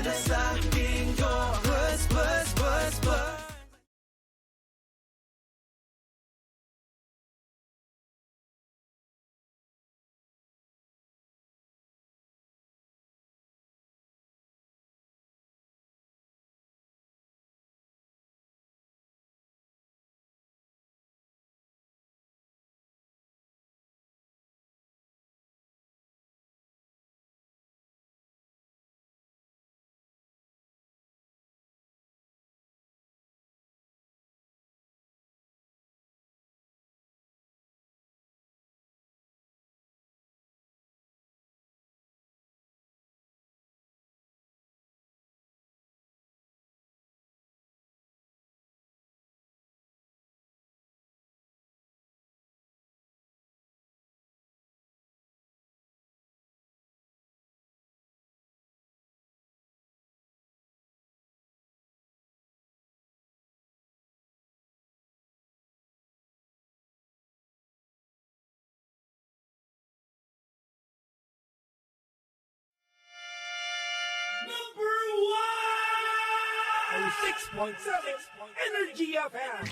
Pasada sa Linggo. Buzz, buzz, buzz, buzz. Number 6.7 Energy FM.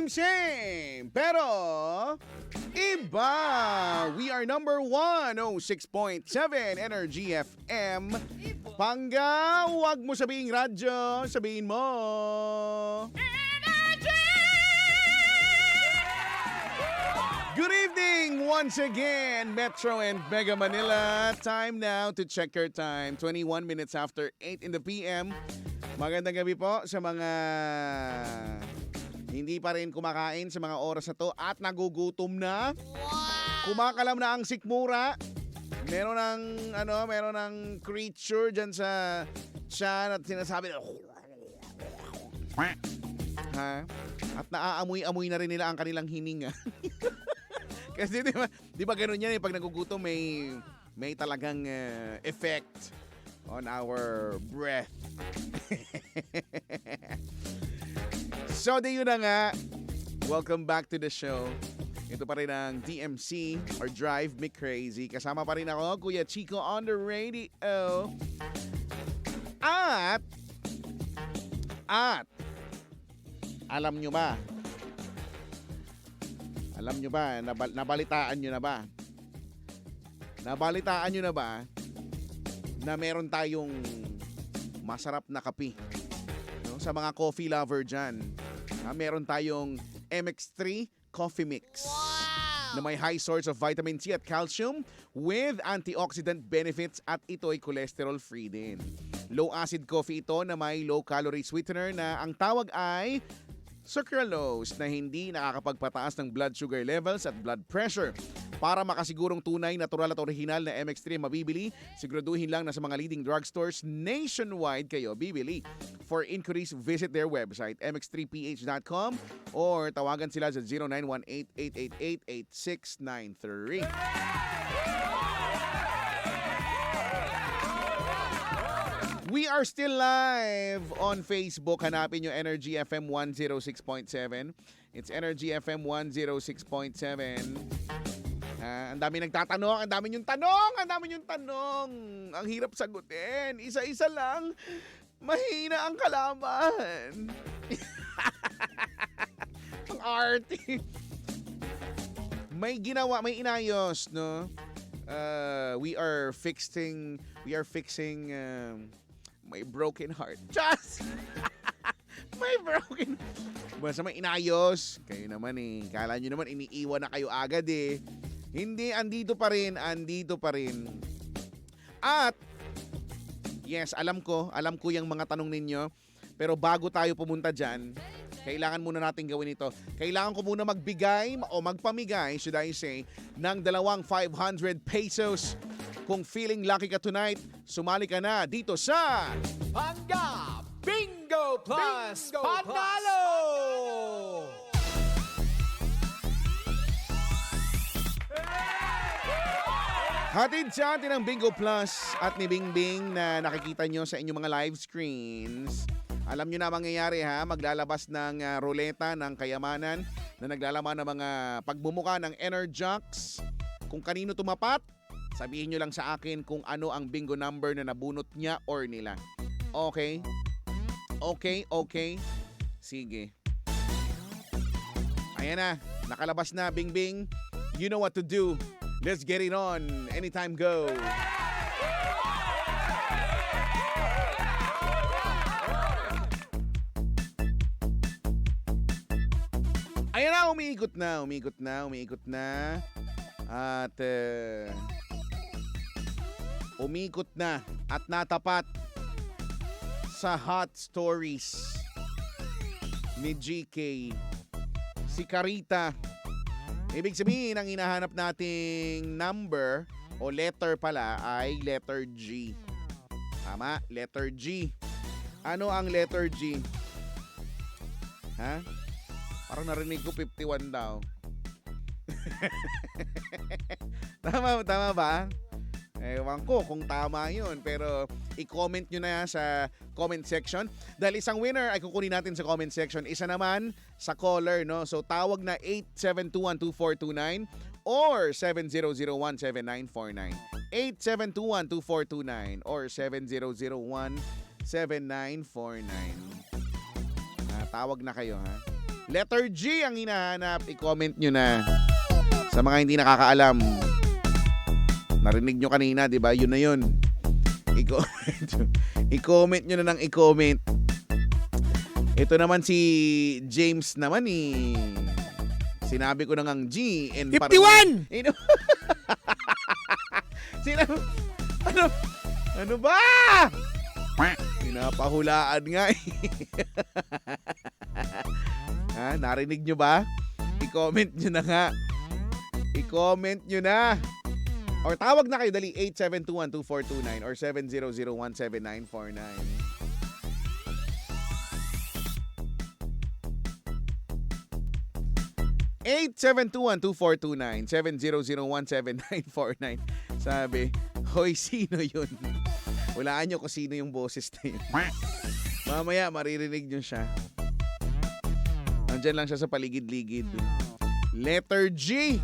Same, pero iba. We are number 106.7 Energy FM. Pangga, wag mo sabihin radyo, sabihin mo. Good evening once again, Metro and Mega Manila. Time now to check your time. 21 minutes after 8 in the PM. Magandang gabi po sa mga hindi pa rin kumakain sa mga oras na to at nagugutom na. Kumakalam na ang sikmura. Meron ng creature dyan sa tiyan at sinasabi na ha? At naaamoy-amoy na rin nila ang kanilang hininga. Kasi di ba ganun yan pag nagugutom may talagang effect on our breath. So, yun na nga. Welcome back to the show. Ito pa rin ang DMC or Drive Me Crazy. Kasama pa rin ako, Kuya Chico on the radio. At alam nyo ba? Nabalitaan nyo na ba? Nabalitaan nyo na ba na meron tayong masarap na kape? No? Sa mga coffee lover dyan. Meron tayong MX3 Coffee Mix na may high source of vitamin C at calcium with antioxidant benefits at ito ay cholesterol free din. Low acid coffee ito na may low calorie sweetener na ang tawag ay sucralose na hindi nakakapagpataas ng blood sugar levels at blood pressure. Para makasigurong tunay, natural at original na MX3 mabibili, siguraduhin lang na sa mga leading drugstores nationwide kayo bibili. For inquiries, visit their website, mx3ph.com or tawagan sila sa 0918-888-8693. We are still live on Facebook. Hanapin nyo Energy FM 106.7. It's Energy FM 106.7. Ang dami nagtatanong, ang dami yung tanong. Ang hirap sagutin. Isa-isa lang. Mahina ang kalaman. Ang arte. May inayos, no? We are fixing my broken heart. Just may broken. Basta may inayos. Kayo naman kala nyo naman iniiwan na kayo agad Hindi, andito pa rin. At, yes, alam ko yung mga tanong ninyo. Pero bago tayo pumunta dyan, kailangan muna natin gawin ito. Kailangan ko muna magbigay o magpamigay, should I say, ng 500 pesos. Kung feeling lucky ka tonight, sumali ka na dito sa Pangga Bingo Plus Panalo! Hatid sa atin ang Bingo Plus at ni Bingbing na nakikita nyo sa inyong mga live screens. Alam nyo na mangyayari ha, maglalabas ng ruleta ng kayamanan na naglalaman ng mga pagbumuka ng Energix. Kung kanino tumapat, sabihin nyo lang sa akin kung ano ang bingo number na nabunot niya or nila. Okay? Okay. Sige. Ayan na, nakalabas na, Bingbing. You know what to do. Let's get it on. Anytime go. Ayan na, umiikot na. At umikot na at natapat sa hot stories ni GK. Si Carita. Ibig sabihin, ang hinahanap nating number o letter pala ay letter G. Tama, letter G. Ano ang letter G? Ha? Parang narinig ko 51 daw. Tama ba? Ewan ko kung tama yun. Pero i-comment nyo na sa comment section. Dahil isang winner ay kukunin natin sa comment section. Isa naman sa caller, no? So tawag na 8721-2429 or 7001-7949. 8721-2429 or 7001-7949. Tawag na kayo, ha? Letter G ang hinahanap. I-comment nyo na. Sa mga hindi nakakaalam, narinig nyo kanina, di ba? Yun na yun. I-comment nyo na ng i-comment. Ito naman si James naman sinabi ko na ngang G. And 51! Ano ba? Pinapahulaan nga Ha? Narinig nyo ba? I-comment nyo na nga. I-comment nyo na. Or tawag na kayo, dali, 8721-2429 or 7001-7949. (872-2429) 7001-7949. Sabi, hoy, sino yun? Walaan nyo kung sino yung boses na yun. Mamaya, maririnig nyo siya. Nandyan lang siya sa paligid-ligid. Letter G.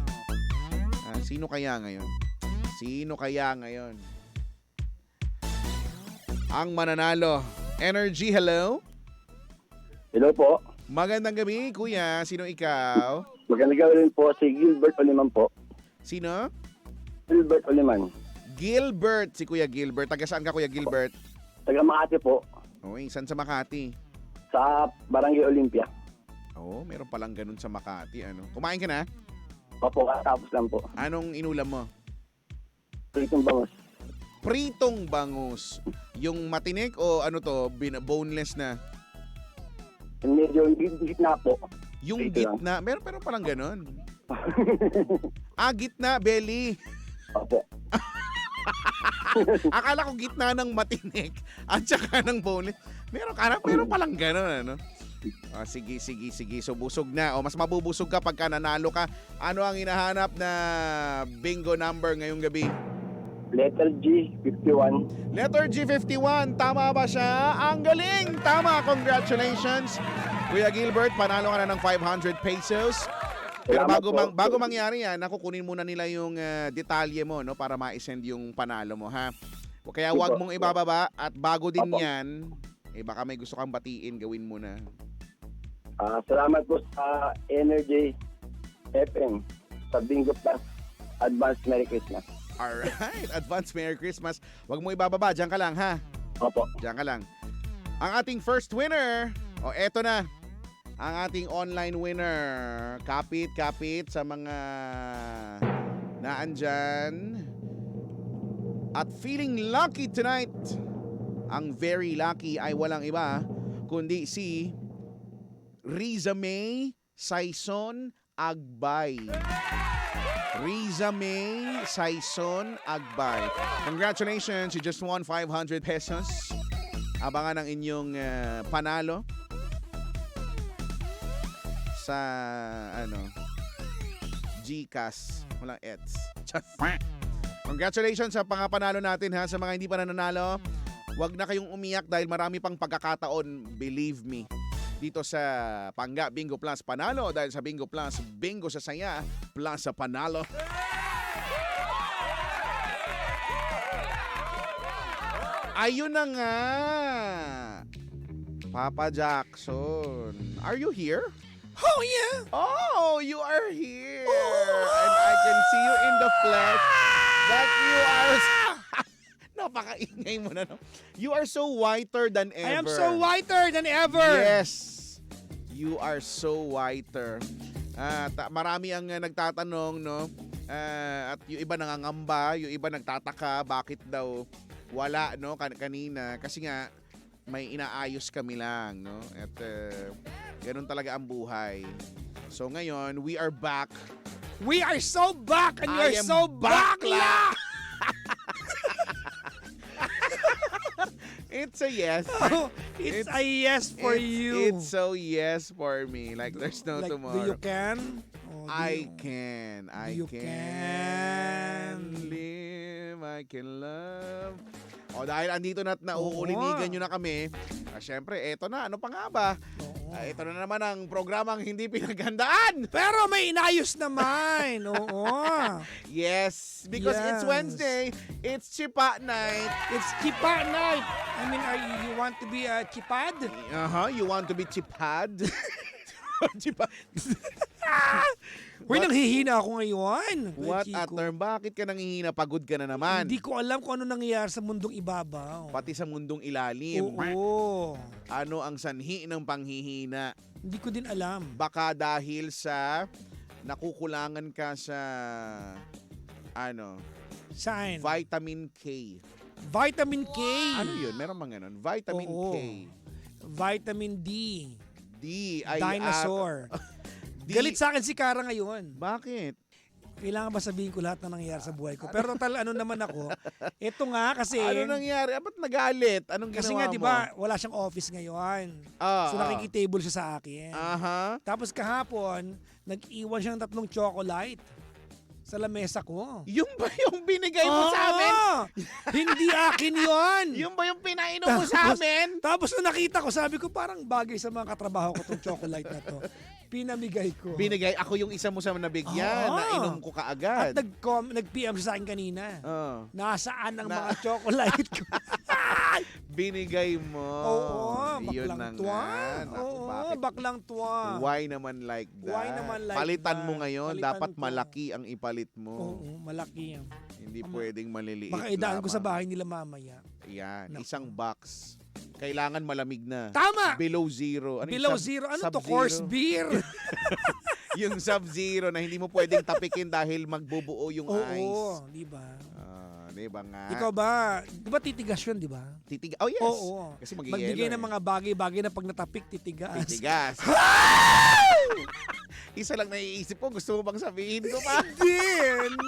Sino kaya ngayon? Ang mananalo. Energy, hello? Hello po. Magandang gabi, kuya. Sino ikaw? Magandang gabi rin po si Gilbert Oliman po. Sino? Gilbert Oliman. Gilbert. Si Kuya Gilbert. Taga saan ka, Kuya Gilbert? Taga Makati po. Uy, saan sa Makati? Sa Barangay Olympia. Oo, meron palang ganun sa Makati. Kumain ka na? Opo, katapos lang po. Anong inulam mo? Pritong bangus. Pritong bangus. Yung matinik o boneless na? Medyo gitna po. Yung Prito gitna. Meron palang ganun. Gitna, belly. Opo. Akala ko gitna ng matinik at saka ng boneless. Meron palang ganun, Sige. So, busog na. Mas mabubusog ka pagka nanalo ka. Ano ang hinahanap na bingo number ngayong gabi? Letter G, 51. Letter G, 51. Tama ba siya? Ang galing! Tama! Congratulations! Kuya Gilbert, panalo ka na ng 500 pesos. Pero bago mangyari yan, kukunin muna nila yung detalye mo, para ma-send yung panalo mo, ha? Kaya huwag mong ibababa at bago din yan, baka may gusto kang batiin, gawin mo na. Salamat po sa Energy FM sa Bingo Plus. Advance Merry Christmas. Alright, advance Merry Christmas. Huwag mo ibababa, diyan ka lang, ha? Opo. Diyan ka lang. Ang ating first winner, eto na. Ang ating online winner. Kapit sa mga naandyan. At feeling lucky tonight. Ang very lucky ay walang iba, kundi si Riza May Saison Agbay. Riza May Saison Agbay. Congratulations, you just won 500 pesos. Abangan ang inyong panalo sa GCash. Walang ets. Congratulations sa pangapanalo natin ha. Sa mga hindi pa nananalo, huwag na kayong umiyak dahil marami pang pagkakataon, believe me. Dito sa Pangga Bingo Plus Panalo dahil sa Bingo Plus, bingo sa saya plus sa panalo. Ayun na nga. Papa Jackson, are you here? Oh, yeah. Oh, you are here. And I can see you in the flesh that you are... Napakaingay mo na, no? You are so whiter than ever. I am so whiter than ever. Yes. You are so whiter. Marami ang nagtatanong, no? At yung iba nangangamba, yung iba nagtataka, bakit daw wala, no? Kanina. Kasi nga, may inaayos kami lang, no? At ganun talaga ang buhay. So ngayon, we are back. We are so back and I you're am so bakla. It's a yes. Oh, it's a yes for you. It's so yes for me. Like there's no like, tomorrow. Do you can? Oh, I can. I You can live. I can love. O dahil andito na at nauulinigan nyo na kami, syempre, eto na. Ano pa nga ba? Ito na naman ang programang hindi pinaghandaan. Pero may inayos naman. Oo. Yes, because it's Yes. Wednesday. It's Chipa Night. It's chipa night. I mean, you want to be a chipad? You want to be chipad? Chipa. Uy, nanghihina ako ngayon. What Chico. a term. Bakit ka nangihina? Pagod ka na naman. Hindi ko alam kung ano nangyayari sa mundong ibabaw. Pati sa mundong ilalim. Oo. Ano ang sanhi ng panghihina? Hindi ko din alam. Baka dahil sa nakukulangan ka sa Saan? vitamin K. Vitamin K. Ano yun? Meron bang ganun? Vitamin Oo. K. Vitamin D. D. Ay, Dinosaur. D. Galit sa akin si Kara ngayon. Bakit? Kailangan ba sabihin ko lahat ng nangyayari sa buhay ko? Pero total naman ako. Ito nga kasi... Ano nangyari? Ba't nagalit? Anong Kasi ginawa nga, mo? di ba, wala siyang office ngayon. So nakikitable siya sa akin. Aha. Tapos kahapon, nag-iwan siya ng 3 chocolate sa lamesa ko. Yung ba yung binigay mo sa amin? Hindi akin yon. Yung ba yung pinainom mo sa amin? Tapos nung nakita ko, sabi ko parang bagay sa mga katrabaho ko itong chocolate na to. Pinamigay ko. Binigay ako yung isa mo sa nabigyan. Oo. Nainom ko kaagad. At nag-PM siya sa akin kanina. Nasaan ang Na- mga chocolate ko? Binigay mo. Oo, Yun baklang na tuwa. nga. Naku, Oo, bakit? baklang tuwa. Why naman like that? Why naman like Palitan that? mo ngayon. Palitan Dapat ko. malaki ang ipalit mo. Oo, malaki yan. Hindi pwedeng maliliit Baka idaan ko sa lamang. bahay nila mamaya. Yan. Naku. Isang box. Kailangan malamig na. Tama! Below zero. Ano yung Below sub- zero. Ano to? sub-zero? Course beer. Yung sub-zero na hindi mo pwedeng tapikin dahil magbubuo yung ice. Oo, di ba? Di ba nga? Ikaw ba? Di ba titigas yun, di ba? Oh yes. Oo. Kasi mag-yelo Magbigay ng eh. mga bagay-bagay na pag natapik, titigas. Titigas. Isa lang naiisip ko, gusto mo bang sabihin ko pa? Hindi!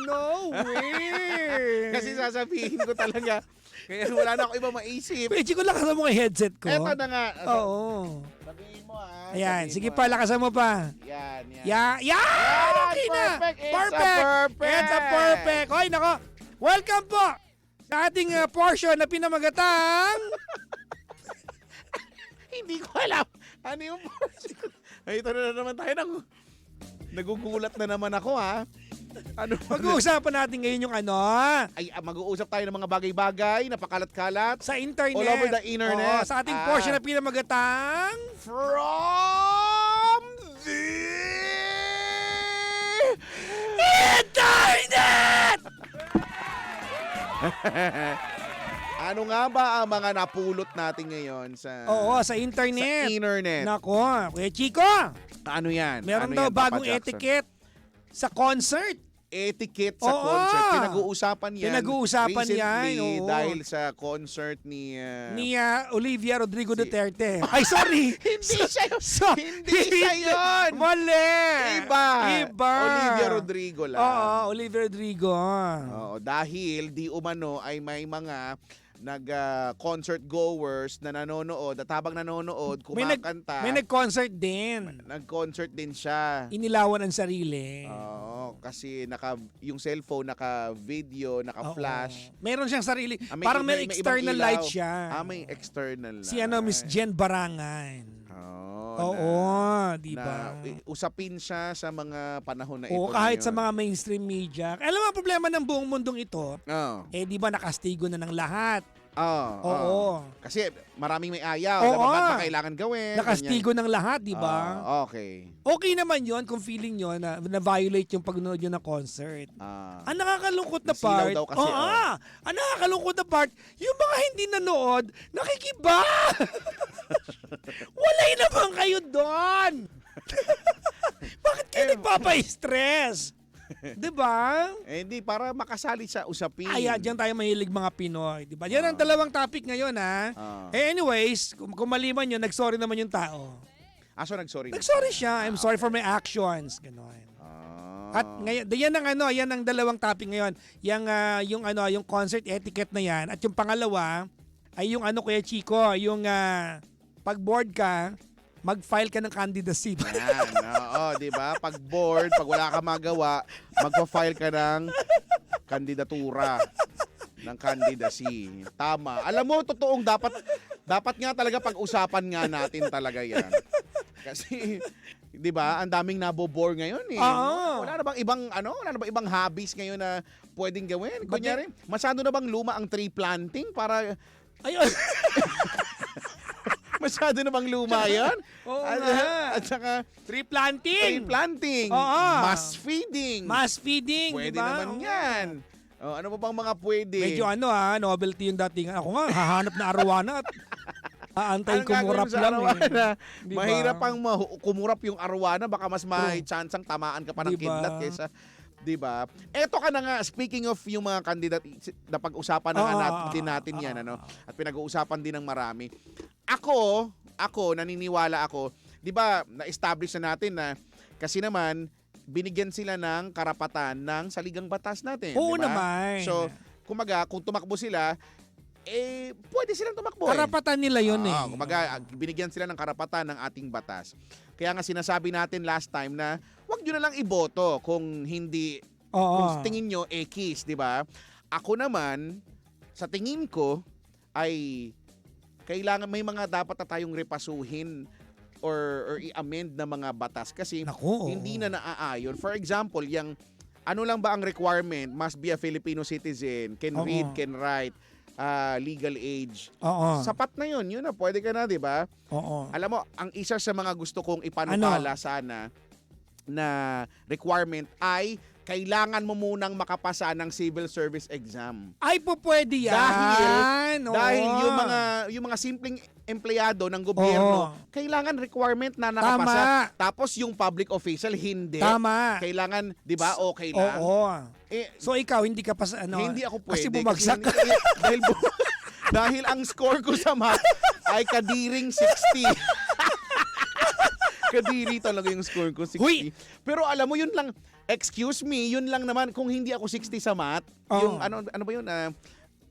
No way! Kasi sasabihin ko talaga. Kaya wala na ako iba maisip. Pwede ko lakasan mo yung headset ko. Eto na nga. Oo. Sabihin mo ah. Ayan, Sabihin sige mo, pa, lakasan mo pa. Yan, yan. Yan! Okay na! Perfect! It's a Perfect! perfect! It's a perfect! Hoy, nako! Welcome po sa ating portion na pinamagatang... Hindi ko alam. Ano yung Ay, ito na naman tayo. Nagugulat na naman ako ha. Ano? Pag-uusapan natin ngayon yung ano, Ay, mag-uusap tayo ng mga bagay-bagay, napakalat-kalat. sa internet. All over the internet. Oo, sa ating portion na pinamagatang... From the Internet! Ano nga ba ang mga napulot natin ngayon sa Oo, sa internet. sa internet? Nako, Kuya Chico, Ano yan? meron Ano daw yan, Papa bagong Jackson? etiquette sa concert. Etiquette sa Oo. concert. Pinag-uusapan yan. Pinag-uusapan yan, recently oo. dahil sa concert ni... Ni Olivia Rodrigo Duterte. Ay, sorry. Hindi siya yun. Hindi siya yun. Mali. Iba. Iba. Olivia Rodrigo lang. Oo, Olivia Rodrigo. Oo, dahil di umano ay may mga concert goers na nanonood at habang nanonood, kumakanta. May nag-concert din. Nag-concert din siya. Inilawan ang sarili. Oo. kasi yung cellphone naka-video, naka-flash. Oo. Meron siyang sarili. May- Parang may may ibang external ilaw. light siya. May external Si Miss Jen Barangan. Oo, di ba? Usapin siya sa mga panahon na ito. Oo, kahit sa ngayon. mga mainstream media. Alam mo, ang problema ng buong mundong ito, Oo. di ba nakastigo na ng lahat? Oo. Oo. Kasi maraming may ayaw. Oo. Dapat ba kailangan gawin? Nakastigo ng lahat, di ba? Okay. Okay naman yon kung feeling nyo na violate yung pagnood nyo ng concert. Ang nakakalungkot na Nasilaw part, daw kasi, ang nakakalungkot na part, yung mga hindi nanood, nakikiba! Walay naman kayo doon! Bakit kayo nagpapa-stress? Diba? Hindi, para makasali sa usapin. Diyan tayo mahilig mga Pinoy. Diba? Yan ang dalawang topic ngayon, ha? Anyways, kung maliman yun, nag-sorry naman yung tao. So nag-sorry na. Nag-sorry siya. I'm sorry for my actions. Ganon. At ngayon, yan ang dalawang topic ngayon. Yung concert etiquette na yan. At yung pangalawa ay yung Kuya Chico, yung pag bored ka, mag-file ka ng candidacy. Yan. Di ba? Pag bored, pag wala ka magawa, magpa-file ka ng kandidatura ng candidacy. Tama. Alam mo, totoong dapat nga talaga pag-usapan nga natin talaga yan. Kasi, di ba, ang daming nabobore ngayon eh. Oo. Wala na bang ibang hobbies ngayon na pwedeng gawin? Kunyari, masyado na bang luma ang tree planting para Ayun. masyado na bang luma yan? Oo nga. At saka, Tree tree planting. planting, Oo. mass feeding. Mass feeding. Pwede diba? naman yan. Ano pa bang mga pwede? Medyo novelty yung dating. Ako nga, hahanap na arwana at aantay Anong gagawin kumurap sa lang. arwana? Diba? Mahirap pang kumurap yung arwana. Baka mas may chansang tamaan ka pa ng Diba? kidlat kaysa, di ba? Eto ka na nga, speaking of yung mga kandidat na pag-usapan na nga din natin yan, at pinag-uusapan din ng marami. Ako, naniniwala ako, di ba, na-establish na natin na, kasi naman, binigyan sila ng karapatan ng saligang batas natin. Oo di ba? naman. So, kumaga, kung tumakbo sila, pwede silang tumakbo. Karapatan nila yun eh. Kumaga, binigyan sila ng karapatan ng ating batas. Kaya nga sinasabi natin last time na wag nyo na lang iboto kung hindi, kung tingin nyo, X, di ba? Ako naman, sa tingin ko, ay kailangan may mga dapat na tayong repasuhin or i-amend na mga batas kasi Naku, hindi na naaayon. For example, yung ano lang ba ang requirement? Must be a Filipino citizen, can read, can write, legal age. Oo. Sapat na yun. Yun na, pwede ka na, di ba? Oo. Alam mo, ang isa sa mga gusto kong ipanukala sana na requirement ay kailangan mo munang makapasa ng civil service exam. Ay po pwede yan. Dahil yung mga simpleng empleyado ng gobyerno, kailangan requirement na nakapasa. Tapos yung public official hindi. Tama. Kailangan, 'di ba? Okay lang. Oo. Eh, So ikaw hindi ka pa hindi ako pwede kasi bumagsak ka. dahil ang score ko sa math ay kadiring 60. Kadiri talaga yung score ko, 60. Huy! Pero alam mo, yun lang, excuse me, yun lang naman, kung hindi ako 60 sa math, yung ano ba yun,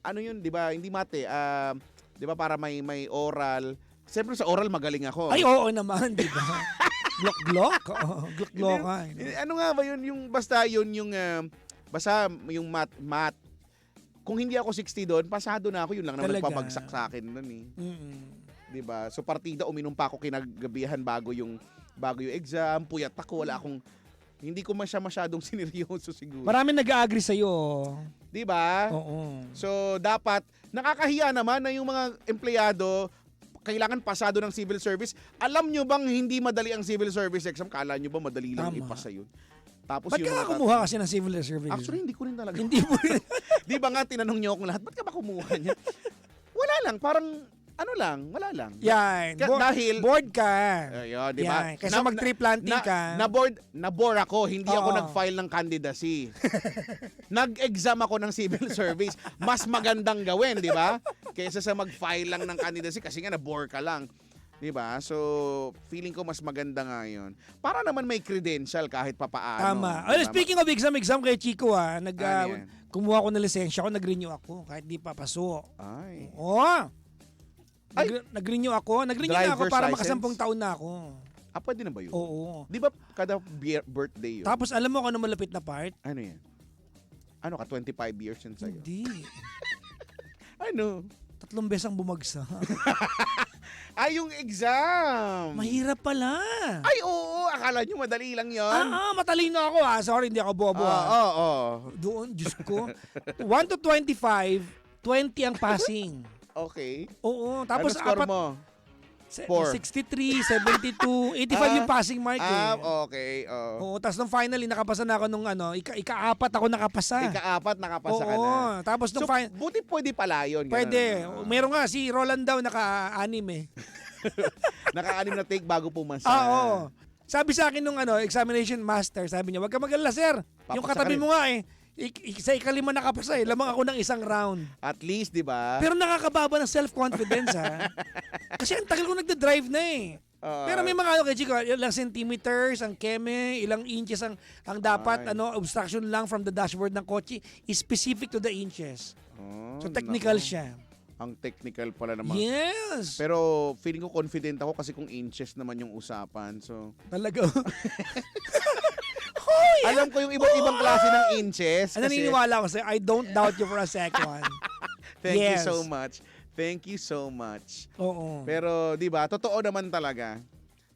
ano yun, di ba, hindi math di ba, para may oral. Siyempre sa oral magaling ako. Ay oo naman, di ba? Glok-glok. Glok-glok ka. Ano nga ba yun, yung basta yun yung, basta yung math. Kung hindi ako 60 doon, pasado na ako, yun lang naman Talaga? nagpabagsak sa akin nun eh. Mm-mm. 'Di ba? So partida uminom pa ako kinagabihan bago yung exam, puyat ako, hindi ko masyadong sineryoso siguro. Maraming nag-agree sa iyo. 'Di ba? Oo. So dapat nakakahiya naman na yung mga empleyado kailangan pasado ng civil service. Alam nyo bang hindi madali ang civil service exam? Kala nyo ba madali lang ipasa yun? Tapos Ba't ka kumuha kasi ng civil service? Actually, hindi ko rin talaga. Hindi mo rin. Di ba nga tinanong nyo akong lahat, ba't ka ba kumuha niya? Wala lang, parang wala lang. Yan. Dahil bored ka. Ayun, di ba? Yan. Kasi mag-tree planting ka. Na-bored ako, hindi ako Oo. nag-file ng candidacy. Nag-exam ako ng civil service. Mas magandang gawin, di ba? Kaysa sa mag-file lang ng candidacy kasi nga na-bore ka lang. Di ba? So, feeling ko mas maganda nga yun. Para naman may credential kahit papaano. Tama. Diba? Speaking of exam kay Chico Ano yan? kumuha ako ng lisensya ko, nag-renew ako kahit di pa paso. Ay. Oo. Nag-renew ako. Nag-renew na ako Driver's para license? maka-10 taon na ako. Pwede na ba yun? Oo. Di ba kada birthday yun? Tapos alam mo kung ano malapit na part? Ano yan? Ano ka, 25 years yun sa'yo? Hindi. Ano? 3 beses ang bumagsak. Yung exam! Mahirap pala. Ay, oo. Akala nyo madali lang yun? Matalino ako Sorry, hindi ako bobo Oo. Doon, Diyos ko. 1 to 25, 20 ang passing. Okay. Oo. Tapos ano score mo? 63, 72, 85 yung passing mark Okay. Oo, tapos nung finally nakapasa na ako nung ika-4 ako nakapasa. Ika-4 nakapasa ka na. Oo, tapos nung So, buti pwede pala yun. pwede. Ganun. Meron nga si Roland daw naka-anim Naka-anim na take bago pumasa. Oo. Sabi sa akin nung examination master, sabi niya, "Wag ka mag-alala, sir. Yung Papasa katabi ka rin." mo nga sa ikalima nakapasa lamang ako ng isang round." At least, di ba? Pero nakakababa ng self-confidence Kasi ang tagal ko nagda-drive na Pero may mga kay Chico, ilang centimeters ang keme, ilang inches ang dapat obstruction lang from the dashboard ng kotse is specific to the inches. So technical Nako. siya. Ang technical pala naman. Yes. Pero feeling ko confident ako kasi kung inches naman yung usapan. So, Talaga. alam ko yung iba't ibang klase ng inches. Naniniwala ako sa'yo. I don't doubt you for a second. Thank you Yes. so much. Thank you so much. Oo. Pero 'di ba, totoo naman talaga.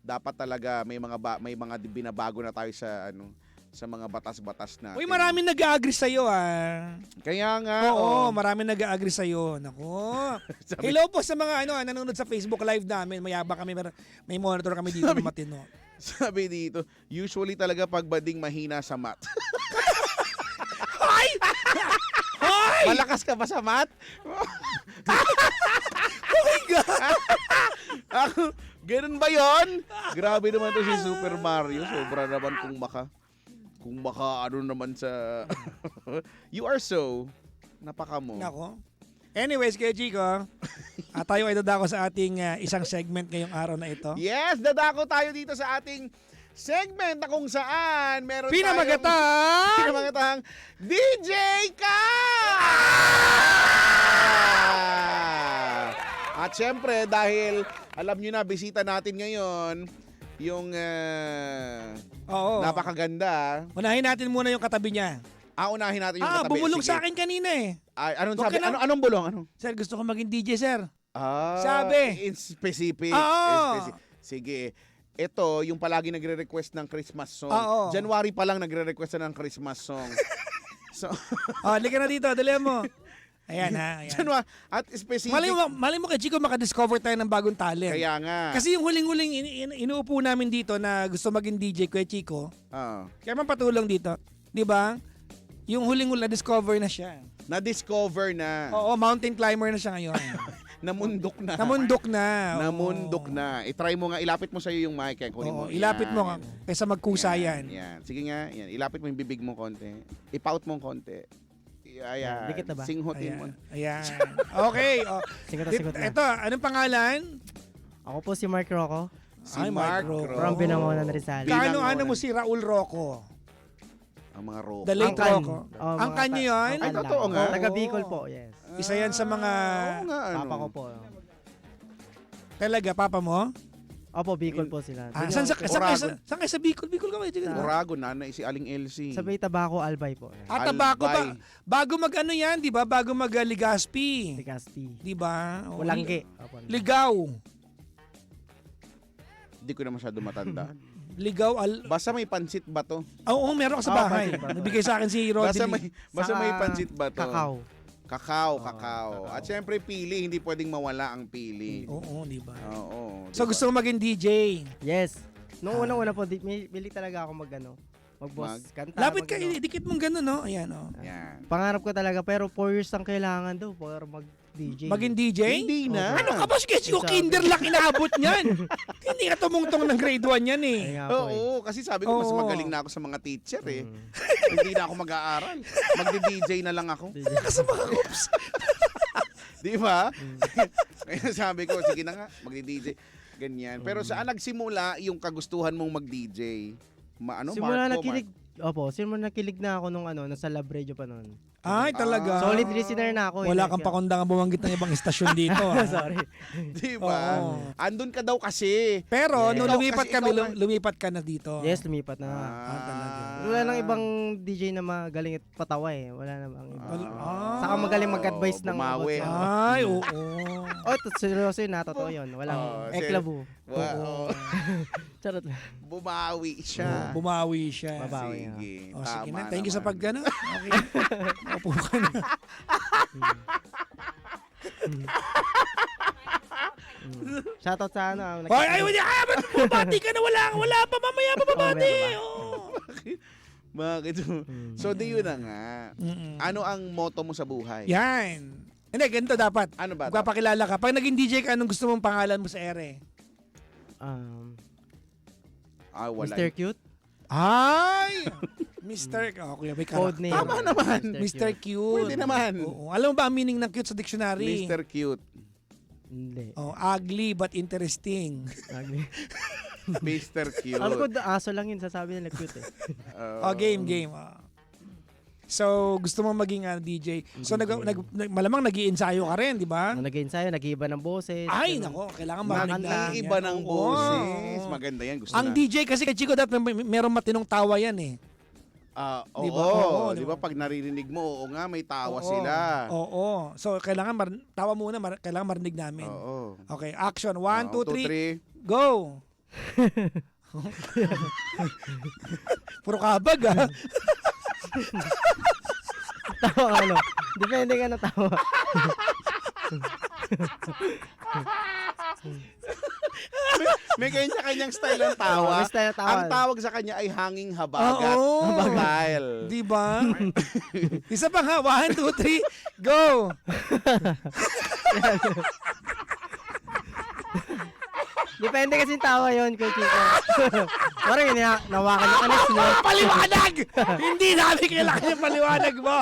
Dapat talaga may mga binabago na tayo sa mga batas-batas natin. Uy, maraming nag-a-agree sa'yo Kaya nga. Oo, maraming nag-a-agree sa'yo. Nako. Hello po sa mga nanonood sa Facebook Live namin. Mayabang kami, may monitor kami dito na matino. Sabi dito, usually talaga pag bading mahina sa math. Ay! Ay! Malakas ka ba sa math? Oh my God! Ganun ba yon? Grabe naman to si Super Mario. Sobra naman kung maka naman sa... You are so... Napaka mo. Nako. Anyways, kaya Chico, tayo ay dadako sa ating isang segment ngayong araw na ito. Yes, dadako tayo dito sa ating segment na kung saan meron Pinamagatang DJ Ka! At syempre, dahil alam nyo na, bisita natin ngayon yung Oo. napakaganda. Unahin natin muna yung katabi niya. Unahin natin yung katabi. Bumulong Sige. sa akin kanina Anong Huwag sabi? ka na- Anong bulong? Sir, gusto ko maging DJ, sir. Sabi. In specific. Oo. Sige. Ito, yung palagi nagre-request ng Christmas song. Oo. January pa lang nagre-request na ng Christmas song. So, Halika na dito, dali mo. Ayan ayan. January, at specific. Mali mo kay Chico makadiscover tayo ng bagong talent. Kaya nga. Kasi yung huling-huling inuupo namin dito na gusto maging DJ Kuya Chico, kaya man patulong dito. Di ba? Yung huling-huling na-discover na siya. Na-discover na. Oo, mountain climber na siya ngayon. Namundok na. Namundok na. Oo. Namundok na. I-try mo nga, ilapit mo sa'yo yung mic. Kunin mo. Oo, ilapit mo Yan. kaysa magkusa yan. Yan. Sige nga, yan. Ilapit mo yung bibig mo konti. I-pout mo konti. Ayan. Dikit na ba? Singhutin mo. Ayan. Okay. Sigot na. Ito, anong pangalan? Ako po si Mark Rocco Si Ay, Mark Rocco. Rocco. from Binangonan, Rizal. Binangonan. Kaano mo si Raul Rocco? Ang mga rock. The late Angkan. Rocco. Oh, mga Angkan niyo yun? Ay, totoo nga. Taga Bicol po, yes. Isa yan sa mga... Oo nga, ano. Papa ko po. Talaga, papa mo? Opo, Bicol po sila. Saan Oragon. kayo sa Bicol? Bicol ka ba? Oragon, nanay si Aling Elsie. Sa Bay Tabaco, Albay po. Tabako pa. Albay. Bago mag-ano yan, di ba? Bago mag-Ligaspi. Legazpi. Di ba? O, Walangge. Opo. Ligaw. Hindi ko na masyado matanda. Ligaw. Basta may pansit ba to? Oo, meron ako sa bahay. pansit ba? Nagbigay sa akin si Rodney. Basta may Saka pansit ba to? Kakao. Kakao. kakao. At syempre pili, hindi pwedeng mawala ang pili. Oo, di ba? Oo. So gusto mo maging DJ? Yes. Noong unang-una po, bili talaga ako mag-boss. Kanta. Lapit ka, mag-ano. idikit mong gano'n, no? Ayan, oh. Yan. Pangarap ko talaga, pero 4 years ang kailangan daw para mag-DJ. Maging DJ? Hindi na. Ano ka ba? Sige, kinder lang inaabot niyan. Hindi ka tumungtong ng grade 1 yan eh. Ay nga po, eh. Oo, kasi sabi ko mas Oo. magaling na ako sa mga teacher eh. Hindi na ako mag-aaral. Magdi-DJ na lang ako. Ka sa mga oops. Di ba? Kaya sabi ko, sige na nga, magdi-DJ. Ganyan. Pero saan nagsimula yung kagustuhan mong mag-DJ? Simula Mark? Opo, simula nakilig na ako nung nasa Lab Radio pa noon. Ay, talaga. Solid listener na ako. Wala kang pakundangan bumanggit ng ibang istasyon dito. Sorry. Di ba? Oo. Andun ka daw kasi. Pero, nung Ikaw, lumipat kasi kami, ikaw- lumipat ka na dito. Yes, lumipat na. talaga. Wala nang ibang DJ na magaling at patawa eh. Wala na bang iba. Ah. Saka magaling mag-advise ng bumawi. about Ay, oo. Oh, seryoso yun, totoo yun. Walang eklabu. Wow. Charot. Bumawi siya. Bumawi siya. Babawi. Sige. Oh, sige Tama na. Thank you sa naman. paggano. Okay. Opo ka na. Shoutout sa Hoy, ay, wala ka. Ba't bumati ka na? Wala pa. Mamaya pa babati. Mamaya pa. Oo. Bakit? So, di yun na nga. Mm-mm. Ano ang motto mo sa buhay? Yan. Hindi, ganito dapat. Ano ba? Magpapakilala ka. Pag naging DJ ka, anong gusto mong pangalan mo sa ere? Wala. Mr. Cute. Ay! Mr. Okay, may Code name. Tama naman. Mr. Cute. Pwede naman. Oo. Alam mo ba ang meaning ng cute sa dictionary? Mr. Cute. Hindi. Oh, ugly but interesting. Mr. Cute. Alam ko, aso lang yun. Sasabi nila cute eh. Oh, game. So, gusto mo maging DJ. So, malamang nag-iensayo ka rin, di ba? Nag-ensayo, nag-iiba ng boses. Ay, ganun. nako, kailangan marinig na. Mag-iiba ng Oo. boses. Maganda yan. Gusto Ang na. DJ kasi kay Chico dapat merong matinong tawa yan eh. Oo. Di ba? Oo, Di di ba? ba? Pag naririnig mo, oo nga, may tawa Oo. sila. Oo. So, kailangan tawa muna, kailangan marinig namin. Oo. Okay, action. 1, 2, 3, 3. go! Puro kabag ah. Tawa ka, Depende ka na tawa. May kanya-kanyang style ng tawa. May style ng tawa. Ang tawag sa kanya ay hanging habagat. Oo. Style. Di ba? Isa pa nga. 1, 2, 3, go! Depende kasi tawa yun, Coach Chico. Parang nawakan yung anak mo. Paliwanag! Hindi namin kailangan yung paliwanag mo.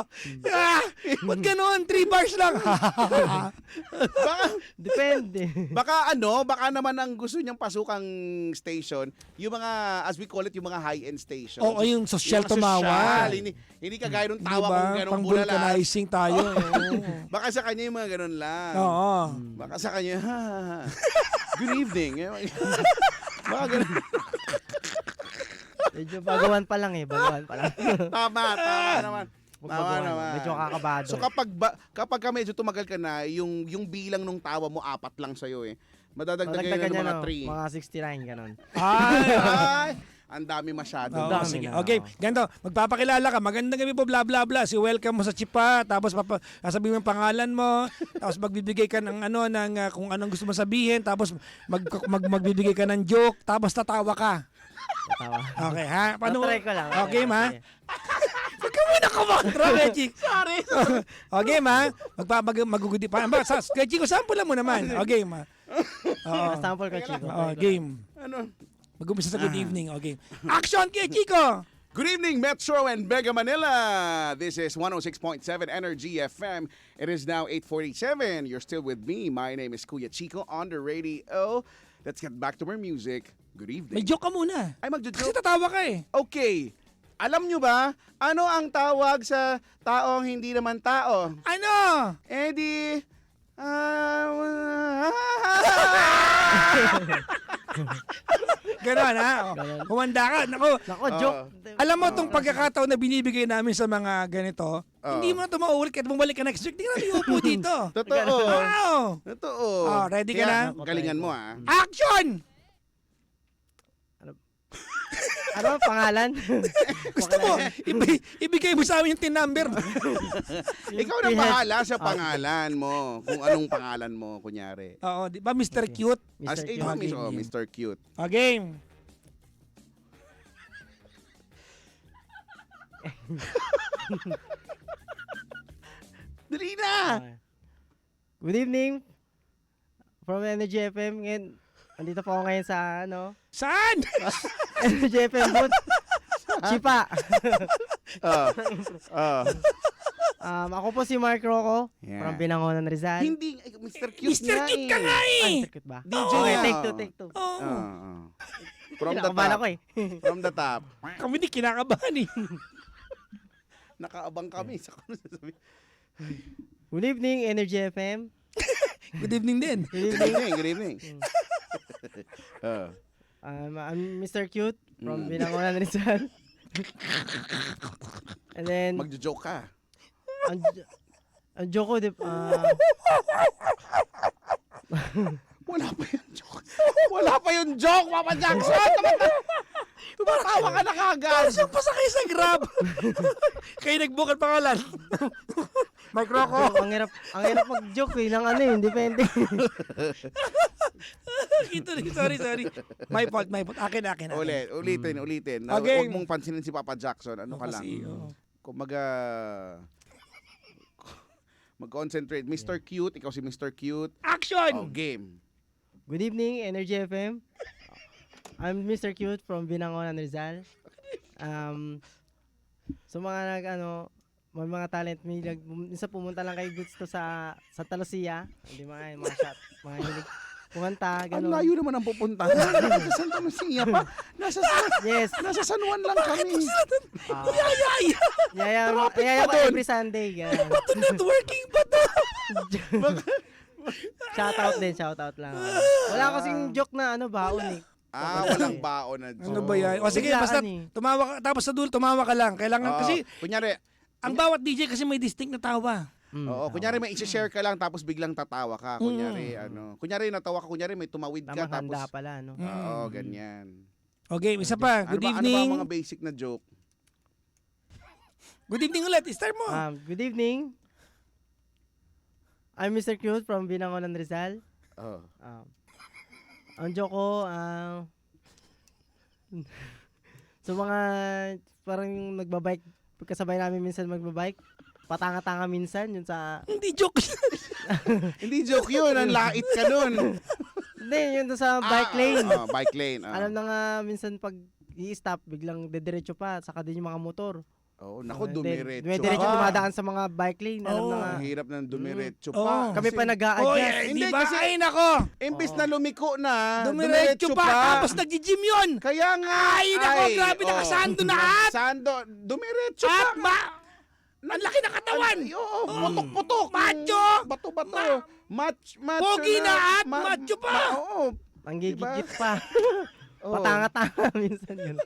Ba't ganun? 3 bars lang. Depende. Baka naman ang gusto niyang pasukang station, yung mga, as we call it, yung mga high-end station. Oo, yung social mga tumawa. Hindi kagaya ng tawa Diba? kung ganong Pang bulalas. vulcanizing tayo. Oo. Baka sa kanya yung mga ganon lang. Oo. Baka sa kanya, good evening. Baka ganon. Medyo bagawan pa lang eh. Tama naman. Tama naman. Medyo kakabado. So kapag ka medyo tumagal ka na, yung bilang nung tawa mo 4 lang sa'yo eh. Madadagdagan na ng mga 3. Mga 69, ganon. Ay! Ang dami masyado. Oo, dami sige. na. Okay, ganito. Magpapakilala ka. Magandang gabi po, bla bla bla. Si welcome mo sa Chipa. Tapos sasabihin mo yung pangalan mo. Tapos magbibigay ka ng kung anong gusto mo sabihin. Tapos magbibigay ka ng joke. Tapos tatawa ka. Tawa. Okay, ha? Try ko lang. Okay, ma? Huwag ka muna kumaktra, Reggie. Sorry. Okay, ma? Magugudi pa. Reggie, sample lang mo naman. Okay, ma? Oo. Sample ka, Chico. Game. Ano? Mag-umpisa sa good evening. Okay. Action kay Chico! Good evening, Metro and Mega Manila. This is 106.7 Energy FM. It is now 8:47. You're still with me. My name is Kuya Chico on the radio. Let's get back to our music. Good evening. May joke ka muna. Ay, Kasi magjo-joke. tatawa ka eh. Okay. Alam nyo ba, ano ang tawag sa taong hindi naman tao? Ano? Eddie. Ganon ha? Humanda ka. Naku, Nako, joke. alam mo itong pagkakataon na binibigay namin sa mga ganito, hindi mo na ito maulit kahit bumalik ka next week. Hindi ka na iupo dito. Totoo. Wow! Totoo. Ready ka Kaya, na? galingan mo ah. Action! Ano ang pangalan? Gusto mo, ibigay mo sa amin yung tin number. Ikaw na bahala sa pangalan mo. Kung anong pangalan mo, kunyari. Oo, di ba Mr. Cute? As Mr. ikaw Cute. mismo, Mr. Cute. Game. Dali na! Good evening. From Energy FM. Ngayon, andito po ako ngayon sa, Saan? Energy FM booth. Chipa. Ako po si Mark Rocco. Yeah. From Binangonan, Rizal. Hindi, Mr. Cute Mr. nga Cute eh. ka nga eh! Mr. Cute ba? DJ Okay, nga. take two. Oo. From the Kinakabahan top. ako eh. From the top. Kami di kinakabahan eh. Nakaabang kami sa kung ano sasabihin. Good evening, Energy FM. Good evening din. Good Good evening. evening, good evening. I'm Mr. Cute from Binangonan Rizal. And then, Magjo-joke ka. ang joke ko, Wala pa yung joke. Wala pa yung joke, Papa Jackson! Tumatawa ka na kagad. Saan pa sakay sa Grab? Kayo nag-book ang pangalan. Mike Rocco. ang hirap mag-joke ng ano eh, depende. Sorry. My fault. Akin. Ulitin. Okay. Huwag mong pansinin si Papa Jackson. Ano ka lang? Kasi, oo. Kumaga, mag-concentrate. Mr. Cute, ikaw si Mr. Cute. Action! Oh, game. Good evening, Energy FM. I'm Mr. Cute from Binangonan Rizal. So may mga talent, minsan pumunta lang kayo gusto sa Lucia. Hindi mga shot, mga hilig kumanta, Ang gano'n. layo naman ang pupuntahan. Nasa Santa Lucia pa. Yes. Nasa San Juan lang kami. Yaya Traffic ko pa dun. every Sunday. Gano'n. Networking ba to? Shout out lang. Wala kasing joke na baon eh. Walang baon na joke. Ano ba yan? O sige, Biglaan basta eh. tumawa ka, tapos sa dulo tumawa ka lang. Kailangan Oo. kasi, Kunyari, ang bawat DJ kasi may distinct na tawa. kunyari may i-share ka lang tapos biglang tatawa ka. Kunyari natawa ka, kunyari may tumawid ka Tamang tapos handa pala, no? Oo, ganyan. Okay, isa pa. Good Ano evening. ba ang mga basic na joke? Good evening ulit. Start mo. Good evening. I'm Mr. Cute from Binangonan Rizal. Oh. Ang joke ko, so mga parang nagbabike, kasabay namin minsan magbabike, patanga-tanga minsan, yun sa, Hindi joke. Hindi joke yun, ang lait ka nun. hindi, yun sa bike lane. Bike lane. Alam na nga, minsan pag i-stop, biglang dediretso pa, saka din yung mga motor. Oh, naku, dumiretso. Dumiretso, pa. dumadaan sa mga bike lane. Alam na nga. Ang hirap ng dumiretso Oo. pa. Kami pa Kasi nag-a-adjust. Hindi, Di ba? kasi- Ay, nako. Imbis na lumiko na, Dumiretso pa. Tapos nag-gym yun. Kaya nga. Ay, nako. Grabe, nakasando na at. Sando, dumiretso At pa. ang laki ng katawan. Oo, putok-putok. Macho. Bato-bato. Macho Pogi na at macho pa. Oo. Ang gigigit Diba? pa. Oo. Patanga-tanga minsan yun.